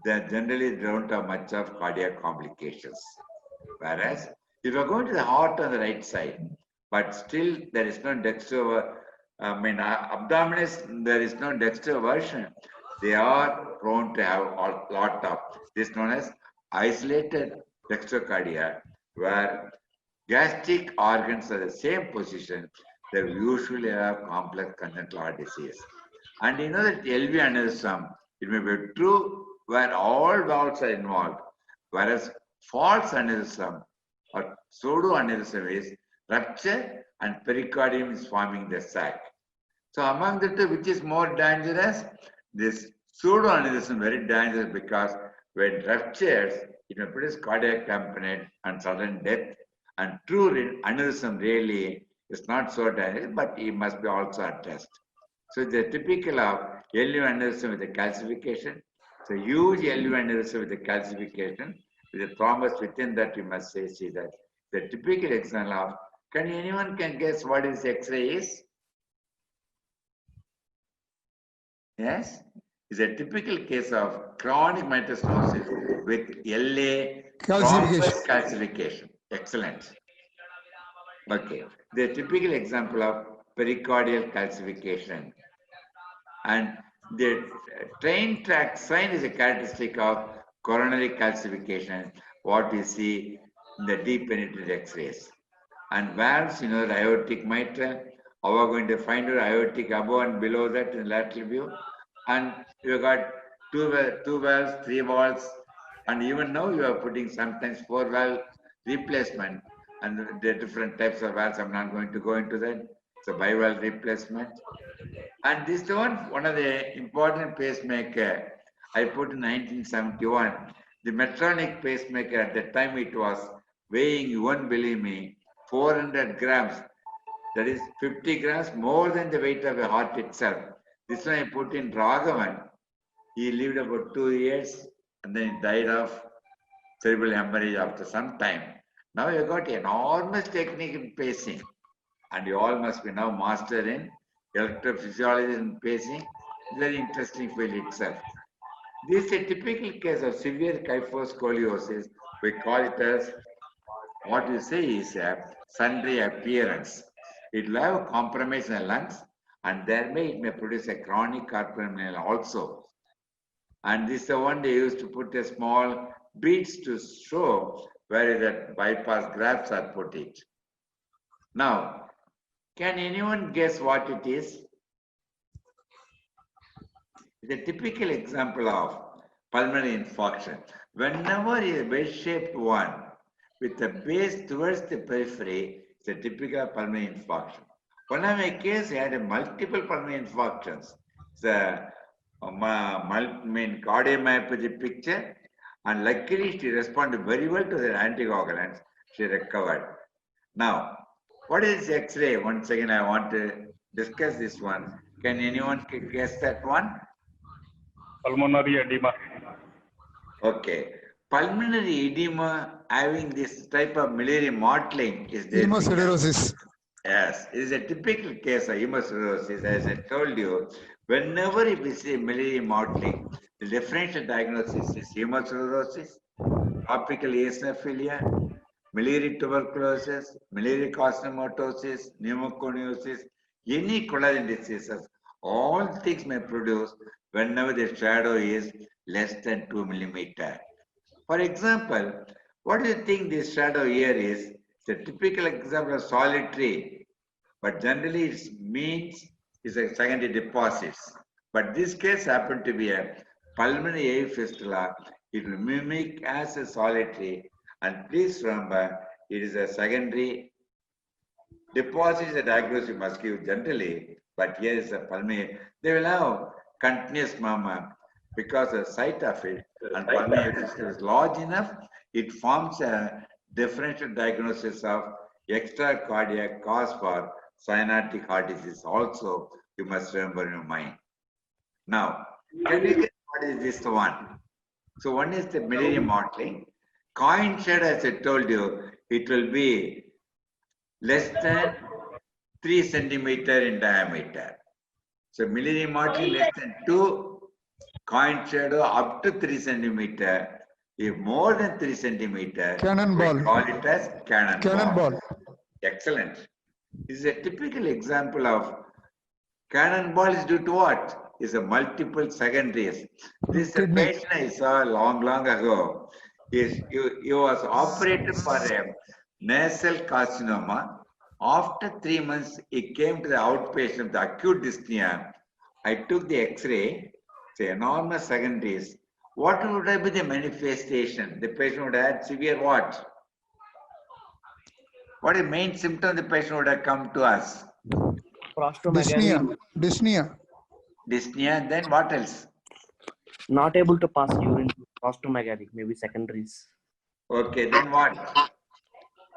they generally don't have much of cardiac complications. Whereas, if you are going to the heart on the right side, but still there is no dextro, abdominis, there is no dextroversion, they are prone to have a lot of this known as isolated dextrocardia, where gastric organs are the same position, they usually have complex congenital heart disease. And you know that LV aneurysm, it may be true where all valves are involved, whereas false aneurysm or pseudo aneurysm is rupture and pericardium is forming the sac. So among the two, which is more dangerous? This pseudo aneurysm very dangerous because when ruptures, it may produce cardiac tamponade and sudden death. And true aneurysm really is not so dangerous, but it must be also addressed. So the typical of LV aneurysm with the calcification. So huge LV aneurysm with the calcification with a thrombus within that, we must say, see that the typical example of, can anyone guess what is X-ray is? Yes, it's a typical case of chronic mitral stenosis with LA thrombus calcification. Excellent. Okay, the typical example of pericardial calcification. And the train track sign is a characteristic of coronary calcification, what we see in the deep penetrating X-rays. And valves, you know, the aortic mitral, how we are going to find out aortic above and below that in lateral view. And you got two valves, three valves, and even now you are putting sometimes 4 valve replacement, and the different types of valves. I'm not going to go into that. So bivalve replacement. And this one of the important pacemaker I put in 1971. The Medtronic pacemaker at that time it was weighing, you won't believe me, 400 grams. That is 50 grams more than the weight of a heart itself. This one I put in Raghavan. He lived about 2 years and then he died of cerebral hemorrhage after some time. Now you got enormous technique in pacing, and you all must be now master in electrophysiology and pacing. Very interesting field itself. This is a typical case of severe kyphoscoliosis. We call it as, what you say is a sundry appearance. It will have a compromise in the lungs, and thereby it may produce a chronic carpal also. And this is the one they used to put a small beads to show where that bypass grafts are put it. Now, can anyone guess what it is? It's a typical example of pulmonary infarction. Whenever a wedge-shaped one with a base towards the periphery, it's a typical pulmonary infarction. One of my cases had a multiple pulmonary infarctions. The cardiomyopathy picture, and luckily she responded very well to the anticoagulants. She recovered. Now, what is X-ray? Once again, I want to discuss this one. Can anyone guess that one? Pulmonary edema. Okay. Pulmonary edema having this type of miliary mottling is there. Hemosiderosis. Yes, it is a typical case of hemosiderosis. As I told you, whenever we see miliary mottling, the differential diagnosis is hemosiderosis, tropical eosinophilia, miliary tuberculosis, miliary carcinomatosis, pneumoconiosis, any collagen diseases. All things may produce whenever the shadow is less than 2 millimeter. For example, what do you think this shadow here is? It's a typical example of solitary, but generally it means it's a secondary deposits. But this case happened to be a pulmonary AV fistula. It will mimic as a solitary, and please remember it is a secondary deposit. The diagnosis you must give generally, but here is a pulmonary. They will have continuous murmur because the site of it and pulmonary fistula is large enough. It forms a differential diagnosis of extracardiac cause for cyanotic heart disease. Also, you must remember in your mind. Now, can you guess what is this one? So one is the miliary mottling. Coin shadow, as I told you, it will be less than 3 centimeter in diameter. So miliary mottling less than 2, coin shadow up to 3 centimeter. If more than 3 centimeter, Cannonball. we call it as cannonball. Cannonball. Excellent. This is a typical example of cannonball is due to what? Is a multiple secondaries. This Kidney. patient I saw long ago. He was operated for a nasal carcinoma. After 3 months, he came to the outpatient of the acute dyspnea. I took the X-ray. It's enormous secondaries. What would have been the manifestation? The patient would have had severe what? What is the main symptom the patient would have come to us? Prostromegaly, Dyspnea. Dyspnea, then what else? not able to pass urine. Prostromegaly, maybe secondaries. Okay, then what?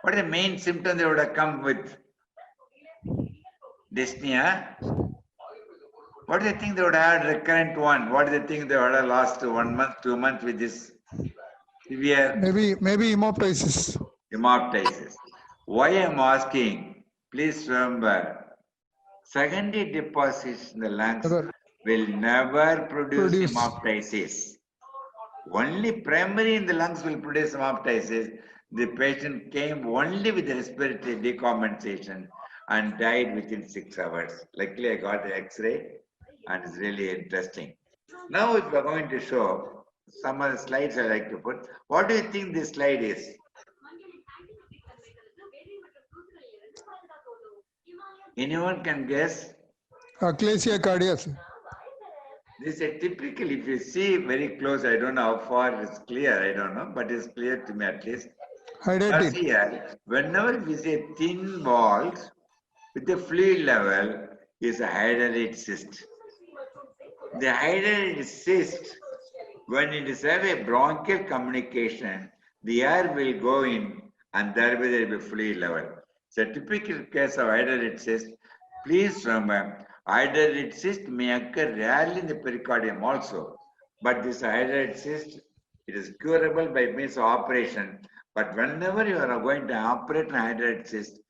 What is the main symptom they would have come with? Dyspnea. What do you think they would have had recurrent one? What do you think they would have lost 1 month, 2 months with this severe Maybe hemoptysis. hemoptysis? Why I'm asking, please remember, secondary deposits in the lungs will never produce hemoptysis. Only primary in the lungs will produce hemoptysis. The patient came only with respiratory decompensation and died within 6 hours. Luckily, I got the X-ray and it's really interesting. Now, if we're going to show some of the slides I like to put, what do you think this slide is? Anyone can guess? Achalasia cardiac. This is a typical, if you see very close, I don't know how far it's clear, I don't know, but it's clear to me at least. Now Hydrated. see here, whenever we say thin walls with the fluid level is a hydrated cyst. The hydrated cyst, when it is have a bronchial communication, the air will go in and there will be fluid level. It's a typical case of hydrated cyst. Please remember, hydrated cyst may occur rarely in the pericardium also, but this hydrated cyst, it is curable by means of operation. But whenever you are going to operate an hydrated cyst,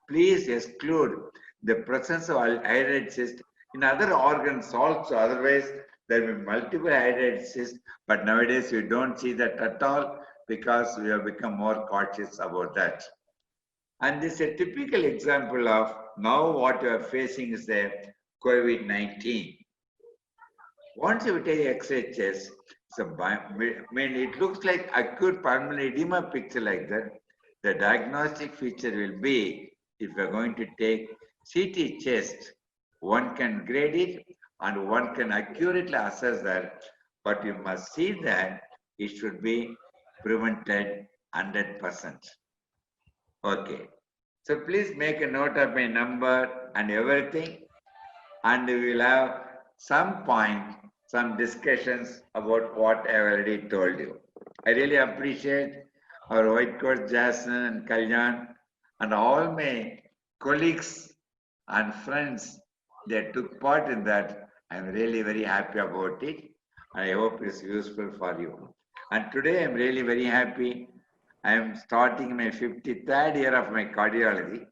please exclude the presence of hydrated cyst in other organs also. Otherwise, there will be multiple hydrated cysts, but nowadays we don't see that at all because we have become more cautious about that. And this is a typical example of now what you are facing is the COVID-19. Once you take X-ray chest, it looks like acute pulmonary edema picture like that. The diagnostic feature will be, if you are going to take CT chest, one can grade it and one can accurately assess that, but you must see that it should be prevented 100%. Okay. So please make a note of my number and everything, and we will have some point, some discussions about what I already told you. I really appreciate our white coat Jason and Kalyan and all my colleagues and friends, they took part in that. I'm really very happy about it. I hope it's useful for you. And today I'm really very happy. I'm starting my 53rd year of my cardiology.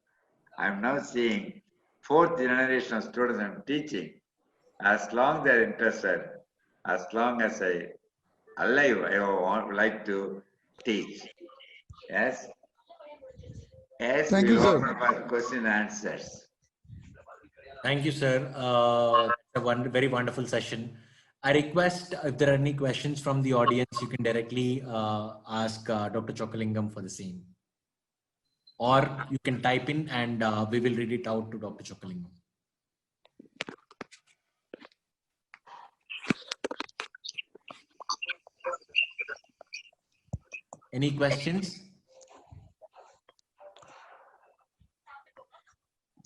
I'm now seeing fourth generation of students I'm teaching. As long they're interested, as long as I alive, I would like to teach. Yes. Yes, Thank you, we'll sir. open up for question and answers. Thank you, sir. That's a very wonderful session. I request if there are any questions from the audience, you can directly ask Dr. Chokalingam for the same. Or you can type in and we will read it out to Dr. Chokalingam. Any questions?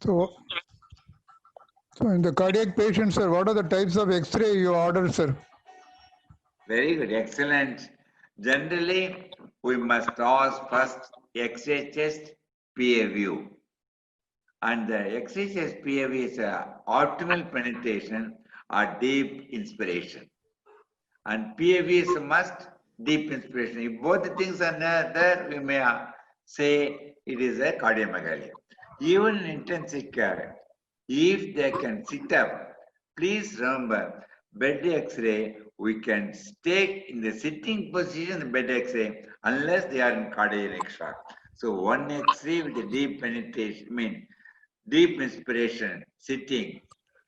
So in the cardiac patients, sir, what are the types of X-ray you order, sir? Very good, excellent. Generally, we must ask first X-ray chest, PA view. And the X-ray chest PA view is a optimal penetration or deep inspiration. And PA view is a must, deep inspiration. If both the things are there, we may say it is a cardiomegaly. Even in intensive care, if they can sit up, please remember, bed X-ray, we can stay in the sitting position in the bed X-ray unless they are in cardiac shock. So one X-ray with a deep penetration, deep inspiration, sitting.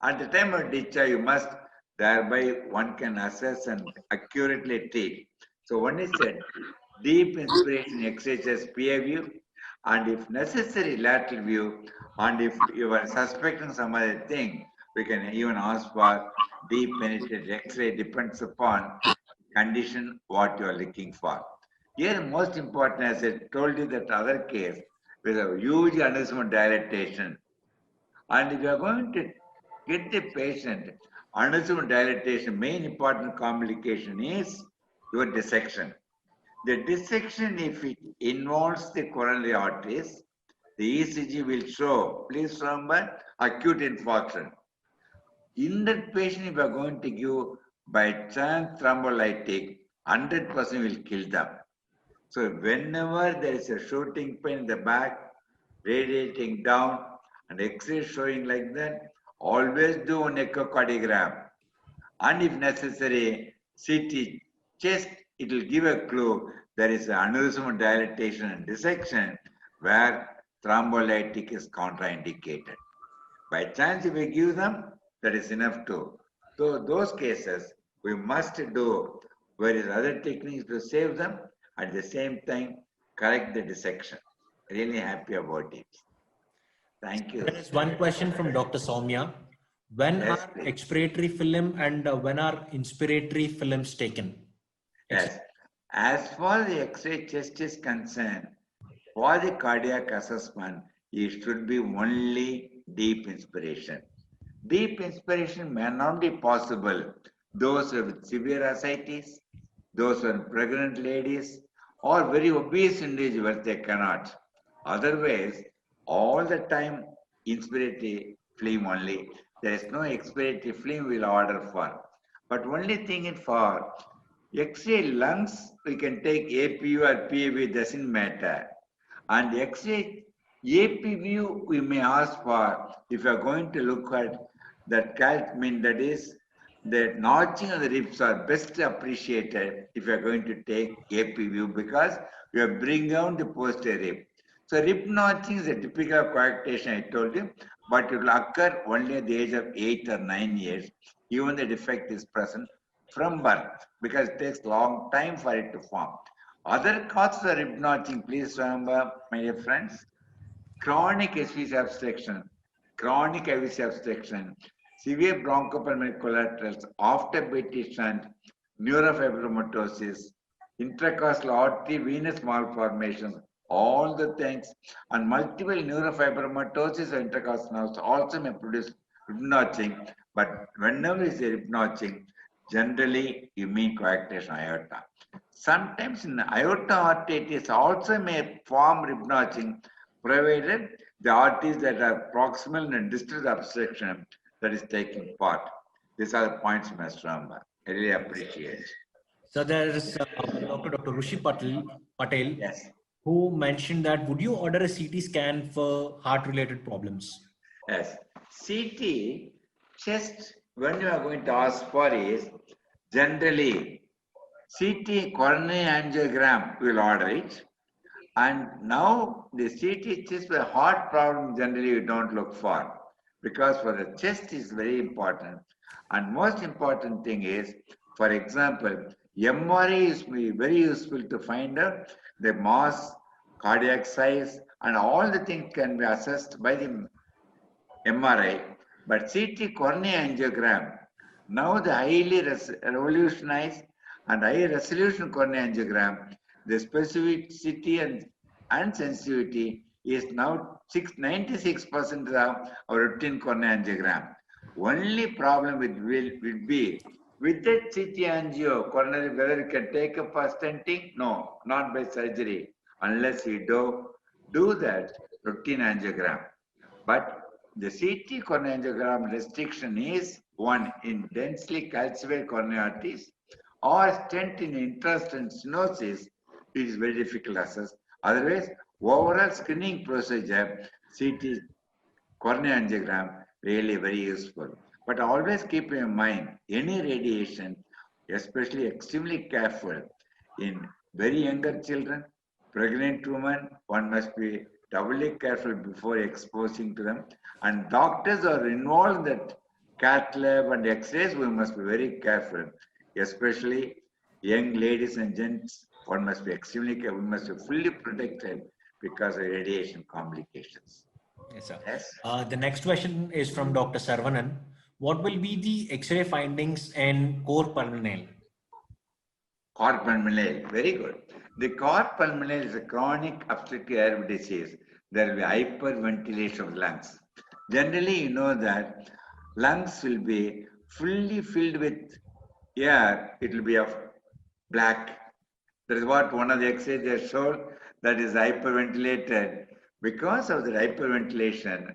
At the time of discharge, you must, thereby one can assess and accurately treat. So one is a deep inspiration exercise PA view, and if necessary lateral view, and if you are suspecting some other thing, we can even ask for deep penetrated X-ray, depends upon condition what you are looking for. Here most important, as I told you that other case, with a huge aneurysmal dilatation, and if you are going to get the patient aneurysmal dilatation, main important complication is your dissection. The dissection, if it involves the coronary arteries, the ECG will show, please remember, acute infarction. In that patient, if you are going to give by chance thrombolytic, 100% will kill them. So whenever there is a shooting pain in the back, radiating down, and X-ray showing like that, always do an echocardiogram. And if necessary, CT chest, it will give a clue there is an aneurysmal dilatation and dissection where thrombolytic is contraindicated. By chance, if we give them, that is enough too. So those cases, we must do various other techniques to save them, at the same time, correct the dissection. Really happy about it. Thank you. There is one question from Dr. Soumya. When Yes, are please. expiratory film and when are inspiratory films taken? Yes. As far as the X-ray chest is concerned, for the cardiac assessment, it should be only deep inspiration. Deep inspiration may not be possible. Those with severe ascites, those who are pregnant ladies, or very obese individuals, they cannot. Otherwise, all the time inspiratory film only. There is no expiratory film we'll order for. But only thing is for X-ray lungs, we can take APU or PAV, doesn't matter. And X-ray APU, we may ask for, if you are going to look at that that is, the notching of the ribs are best appreciated if you are going to take APU, because you are bringing down the posterior rib. So rib notching is a typical coarctation, I told you, but it will occur only at the age of 8 or 9 years. Even the defect is present from birth, because it takes long time for it to form. Other causes of rib notching, please remember, my dear friends, chronic SVC obstruction, chronic IVC obstruction, severe bronchopulmonary collaterals after BT shunt, neurofibromatosis, intracostal artery venous malformations, all the things, and multiple neurofibromatosis or intercostal nerves also may produce rib notching. But whenever is a rib notching, generally you mean coarctation aorta. Sometimes in aorta arteritis also may form rib notching, provided the arteries that are proximal and distal obstruction that is taking part. These are the points, Mr. Ramba. I really appreciate. So there's Dr. Rushi Patel, Yes. who mentioned that would you order a CT scan for heart-related problems? Yes. CT chest, when you are going to ask for is generally CT coronary angiogram, we will order it. And now the CT chest for heart problem generally you don't look for, because for the chest is very important. And most important thing is, for example, MRI is very useful to find out the mass, cardiac size, and all the things can be assessed by the MRI. But CT coronary angiogram, now the highly revolutionized and high resolution coronary angiogram, the specificity and sensitivity is now 96% of our routine coronary angiogram. Only problem will be with that CT angio coronary, whether you can take up for stenting? No, not by surgery, unless you do that routine angiogram. But the CT coronary angiogram restriction is one in densely calcified coronary arteries or stent in interest and stenosis. It is very difficult to assess. Otherwise, overall screening procedure, CT coronary angiogram, really very useful. But always keep in mind, any radiation, especially extremely careful in very younger children, pregnant women, one must be doubly careful before exposing to them. And doctors are involved in that cath lab and x-rays, we must be very careful, especially young ladies and gents, one must be extremely careful, we must be fully protected because of radiation complications. Yes, sir. Yes. The next question is from Dr. Sarvanan. What will be the X-ray findings in core pulmonale? Core pulmonale, very good. The core pulmonale is a chronic obstructive airway disease. There will be hyperventilation of lungs. Generally, you know that lungs will be fully filled with air. It will be of black. That is what one of the X-rays they showed, that is hyperventilated. Because of the hyperventilation,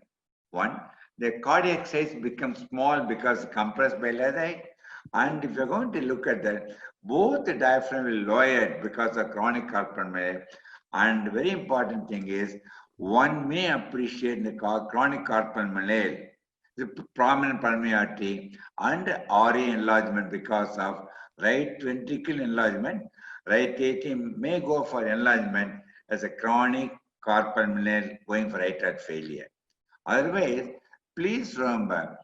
one, the cardiac size becomes small because compressed by lead. And if you're going to look at that, both the diaphragm will lower because of chronic core pulmonale. And very important thing is, one may appreciate the chronic core pulmonale, the prominent pulmonary artery, and RA enlargement because of right ventricle enlargement. Right atrium may go for enlargement as a chronic core pulmonale going for right heart failure. Otherwise, please remember,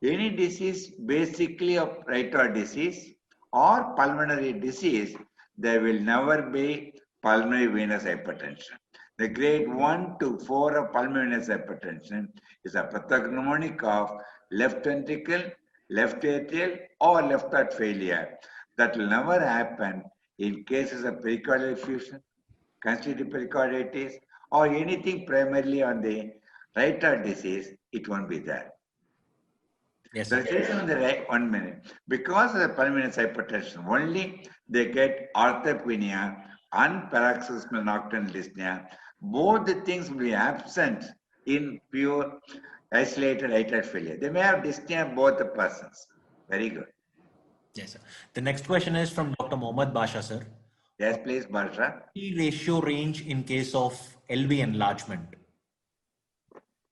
any disease basically of right heart disease or pulmonary disease, there will never be pulmonary venous hypertension. The grade 1 to 4 of pulmonary venous hypertension is a pathognomonic of left ventricle, left atrial, or left heart failure. That will never happen in cases of pericardial effusion, constitutive pericarditis, or anything primarily on the right heart disease. It won't be there. Yes, The sir. reason on the right, 1 minute, because of the pulmonary hypertension, only they get orthopnea and paroxysmal nocturnal dyspnea. Both the things will be absent in pure isolated right heart failure. They may have dyspnea both the persons. Very good. Yes, sir. The next question is from Dr. Mohammad Basha, sir. Yes, please, Barsha. T ratio range in case of LV enlargement.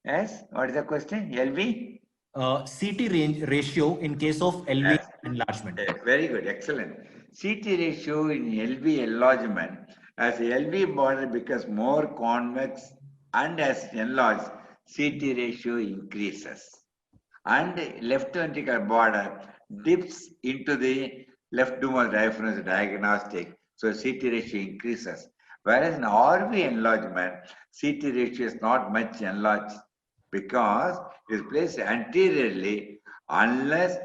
Yes, what is the question? LV? CT range ratio in case of LV Yes. enlargement. Very good, excellent. CT ratio in LV enlargement, as the LV border becomes more convex and as enlarged, CT ratio increases. And left ventricular border dips into the left lumen diaphragm diagnostic, so CT ratio increases. Whereas in RV enlargement, CT ratio is not much enlarged because it is placed anteriorly, unless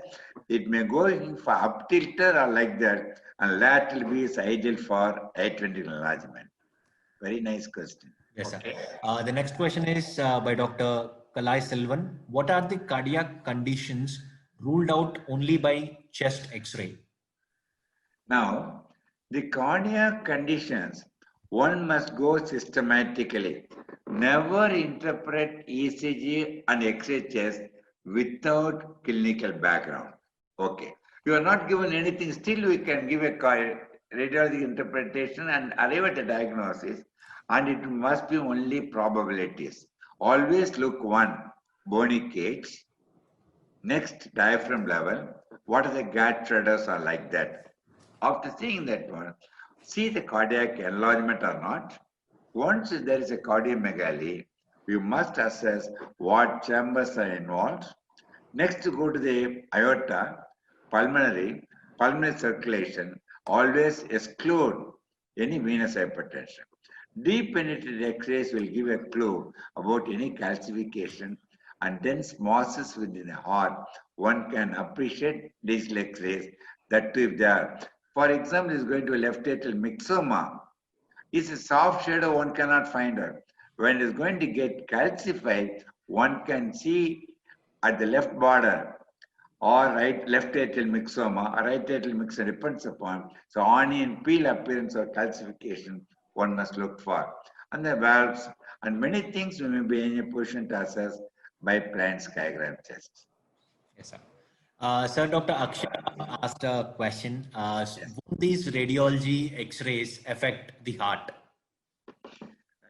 it may go in for up tilted or like that, and lateral V is ideal for right ventricular enlargement. Very nice question. Yes, sir. Okay. The next question is by Dr. Kalai Silvan. What are the cardiac conditions ruled out only by chest X-ray? Now, the cardiac conditions one must go systematically. Never interpret ECG and X-ray chest without clinical background. Okay. You are not given anything, still we can give a radiologic interpretation and arrive at a diagnosis, and it must be only probabilities. Always look one, bony cage, next diaphragm level, what are the gut traders are like that. After seeing that one, see the cardiac enlargement or not. Once there is a cardiomegaly, you must assess what chambers are involved. Next, go to the aorta, pulmonary circulation. Always exclude any venous hypertension. Deep penetrated X-rays will give a clue about any calcification, and dense masses within the heart. One can appreciate digital X-rays that if they are. For example, is going to a left atrial myxoma. It's a soft shadow, one cannot find out. When it is going to get calcified, one can see at the left border or left atrial myxoma or right atrial myxoma, depends upon. So onion peel appearance or calcification, one must look for. And the valves and many things we may be in a position to assess by plain skygram test. Yes, sir. Sir, Dr. Akshay asked a question. Won't these radiology X-rays affect the heart?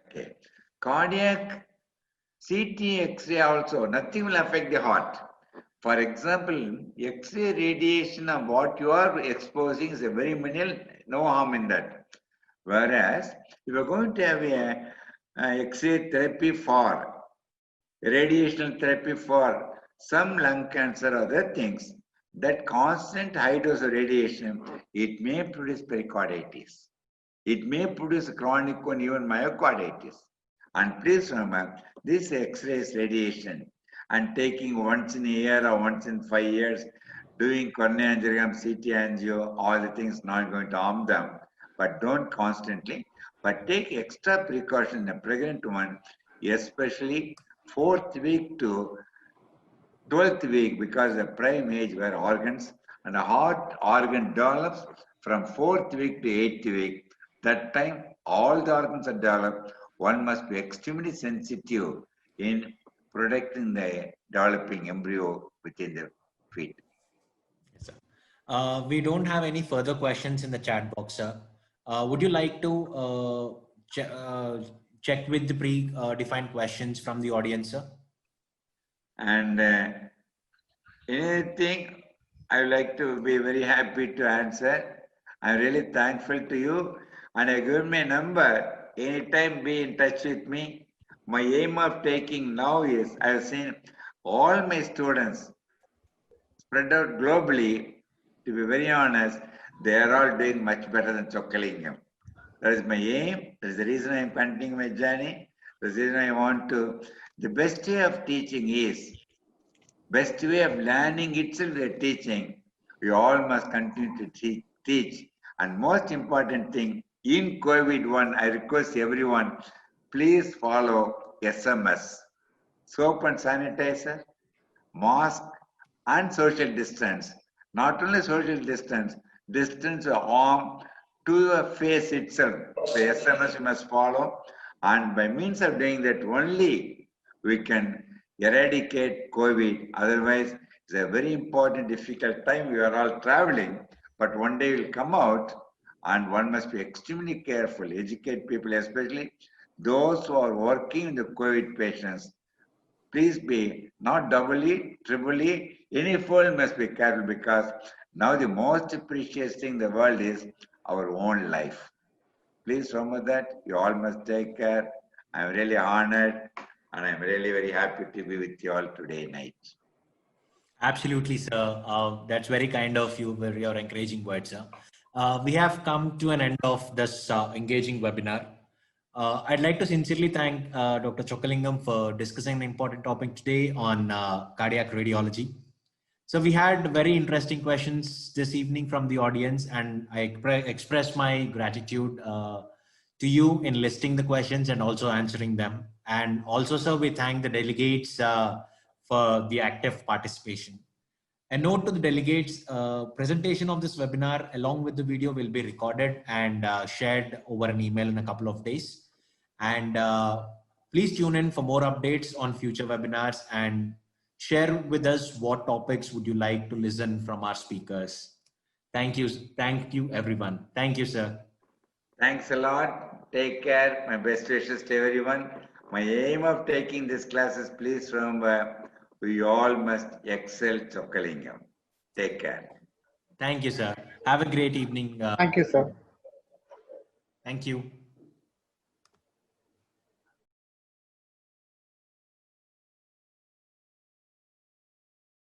Okay. Cardiac CT X-ray also, nothing will affect the heart. For example, X-ray radiation of what you are exposing is a very minimal, no harm in that. Whereas, if you are going to have a X-ray therapy for, radiation therapy for some lung cancer or other things, that constant high dose of radiation, it may produce pericarditis. It may produce chronic and even myocarditis. And please remember, this X-rays radiation and taking once in a year or once in 5 years, doing coronary angiogram, CT angio, all the things not going to harm them. But don't constantly, but take extra precaution in a pregnant woman, especially 4th week to 12th week, because the prime age where organs and the heart organ develops from 4th week to 8th week. That time all the organs are developed. One must be extremely sensitive in protecting the developing embryo within the feet. Yes, sir. We don't have any further questions in the chat box, sir. Would you like to check with the pre-defined questions from the audience, sir? And anything I would like to be very happy to answer. I'm really thankful to you, and I give my number. Anytime be in touch with me. My aim of taking now is I have seen all my students spread out globally. To be very honest, they are all doing much better than Chokkalingam. That is my aim. That is the reason I am continuing my journey. That's the reason I want to. The best way of teaching is, best way of learning itself is teaching. We all must continue to teach. And most important thing, in COVID-1, I request everyone, please follow SMS. Soap and sanitizer, mask, and social distance. Not only social distance, distance of arm to your face itself. The SMS you must follow. And by means of doing that only, we can eradicate COVID. Otherwise, it's a very important, difficult time. We are all traveling, but one day will come out, and one must be extremely careful, educate people, especially those who are working in the COVID patients. Please be not doubly, triply, any fold must be careful, because now the most precious thing in the world is our own life. Please remember that. You all must take care. I'm really honored, and I'm really very happy to be with you all today night. Absolutely, sir. That's very kind of you, your encouraging words, sir. We have come to an end of this engaging webinar. I'd like to sincerely thank Dr. Chokkalingam for discussing the important topic today on cardiac radiology. So we had very interesting questions this evening from the audience, and I express my gratitude to you in listing the questions and also answering them. And also, sir, we thank the delegates for the active participation. A note to the delegates, presentation of this webinar along with the video will be recorded and shared over an email in a couple of days. And please tune in for more updates on future webinars and share with us what topics would you like to listen from our speakers. Thank you. Thank you, everyone. Thank you, sir. Thanks a lot. Take care. My best wishes to everyone. My aim of taking this class is, please remember, we all must excel Chokkalingam. Take care. Thank you, sir. Have a great evening. Thank you, sir. Thank you.